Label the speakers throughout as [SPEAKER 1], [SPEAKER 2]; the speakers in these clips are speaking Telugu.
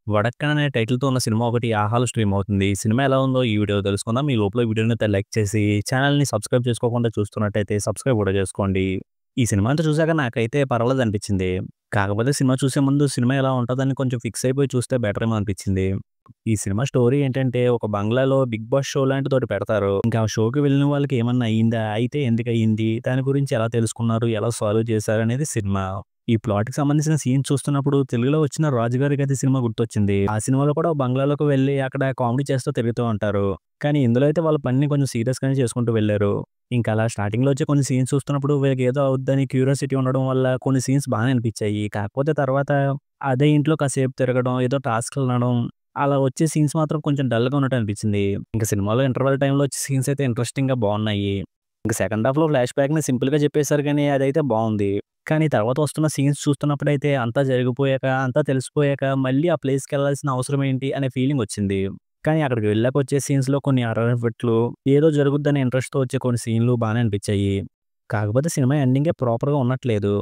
[SPEAKER 1] 'వడక్కన్' అనే టైటిల్‌తో ఉన్న సినిమా ఒకటి 'ఆహాలో' స్ట్రీమ్ అవుతుంది. ఈ సినిమా ఎలా ఉందో ఈ వీడియోలో తెలుసుకుందాం. ఈ లోపల వీడియోనైతే లైక్ చేసి, ఛానెల్‌ని సబ్స్క్రైబ్ చేసుకోకుండా చూస్తున్నట్టయితే సబ్స్క్రైబ్ కూడా చేసుకోండి. ఈ సినిమా అంతా చూసాక నాకైతే పర్వాలేదనిపించింది. కాకపోతే సినిమా చూసే ముందు సినిమా ఎలా ఉంటదని కొంచెం ఫిక్స్ అయిపోయి చూస్తే బెటరేమో అనిపించింది. ఈ సినిమా స్టోరీ ఏంటంటే ఒక బంగ్లాలో 'బిగ్ బాస్' షో లాంటిదోటి పెడతారు. ఇంకా ఆ షోకి వెళ్ళిన వాళ్ళకి ఏమన్నా అయిందా? అయితే ఎందుకయింది? దాని గురించి ఎలా తెలుసుకున్నారు? ఎలా సాల్వ్ చేశారనేది సినిమా. ఈ ప్లాట్‌కి సంబంధించిన సీన్స్ చూస్తున్నప్పుడు తెలుగులో వచ్చిన 'రాజుగారి గది' సినిమా గుర్తొచ్చింది. ఆ సినిమాలో కూడా ఓ బంగ్లాలోకి వెళ్లి అక్కడ కామెడీ చేస్తూ తిరుగుతూ ఉంటారు. కానీ ఇందులో అయితే వాళ్ళ పనిని కొంచెం సీరియస్‌గానే చేసుకుంటూ వెళ్లారు. ఇంకా అలా స్టార్టింగ్‌లో వచ్చే కొన్ని సీన్స్ చూస్తున్నప్పుడు వీళ్ళకేదో అవుద్దని క్యూరియాసిటీ ఉండడం వల్ల కొన్ని సీన్స్ బానే అనిపించాయి. కాకపోతే తర్వాత అదే ఇంట్లో కాసేపు తిరగడం, ఏదో టాస్క్‌లనడం అలా వచ్చే సీన్స్ మాత్రం కొంచెం డల్‌గా ఉన్నట్టు అనిపించింది. ఇంక సినిమాలో ఇంటర్వల్ టైమ్‌లో వచ్చే సీన్స్ అయితే ఇంట్రెస్టింగ్‌గా బావున్నాయి. ఇంక సెకండ్ హాఫ్‌లో ఫ్లాష్ బ్యాక్‌ని సింపుల్‌గా చెప్పేసారు గానీ అదైతే బావుంది. కానీ తర్వాత వస్తున్న సీన్స్ చూస్తున్నప్పుడైతే అంతా జరిగిపోయాక, అంతా తెలిసిపోయాక మళ్ళీ ఆ ప్లేస్‌కెళ్ళాల్సిన అవసరం ఏంటి అనే ఫీలింగొచ్చింది. కానీ అక్కడికి వెళ్ళాక వచ్చే సీన్స్‌లో కొన్ని హారర్ ఎఫెక్ట్‌లు, ఏదో జరుగుద్దనే ఇంట్రెస్ట్‌తో వచ్చే కొన్ని సీన్‌లు బానే అనిపించాయి. కాకపోతే సినిమా ఎండింగే ప్రాపర్‌గా ఉన్నట్లేదు.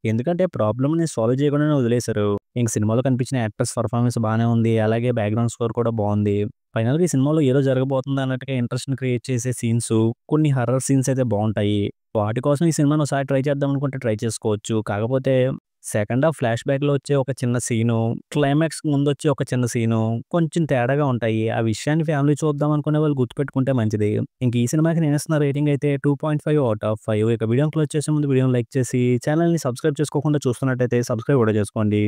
[SPEAKER 1] ఎందుకంటే ప్రాబ్లమ్‌ని సాల్వ్ చేయకుండానే వదిలేశారు. ఇంక సినిమాలో కనిపించిన యాక్టర్స్ పెర్ఫార్మన్స్ బానే ఉంది. అలాగే బ్యాక్‌గ్రౌండ్ స్కోర్ కూడా బావుంది. ఫైనల్‌గా ఈ సినిమాలో ఏదో జరగబోతుంది అన్నట్టుగా ఇంట్రెస్ట్‌ని క్రియేట్ చేసే సీన్సు, కొన్ని హారర్ సీన్స్ అయితే బావుంటాయి. వాటి కోసం ఈ సినిమాని ఒకసారి ట్రై చేద్దాం అనుకుంటే ట్రై చేసుకోవచ్చు. కాకపోతే సెకండ్ హాఫ్ ఫ్లాష్ బ్యాక్‌లో వచ్చే ఒక చిన్న సీను, క్లైమాక్స్‌కి ముందొచ్చే ఒక చిన్న సీను కొంచెం తేడాగా ఉంటాయి. ఆ విషయాన్ని ఫ్యామిలీ చూద్దాం అనుకునే వాళ్ళు గుర్తుపెట్టుకుంటే మంచిది. ఇంక ఈ సినిమాకి నేనిస్తున్న రేటింగ్ అయితే 2.5 ఔట్ ఆఫ్ 5. ఇక వీడియోని క్లోజ్ చేసే ముందు వీడియోని లైక్ చేసి, ఛానెల్‌ని సబ్స్క్రైబ్ చేసుకోకుండా చూస్తున్నట్టయితే సబ్స్క్రైబ్ కూడా చేసుకోండి.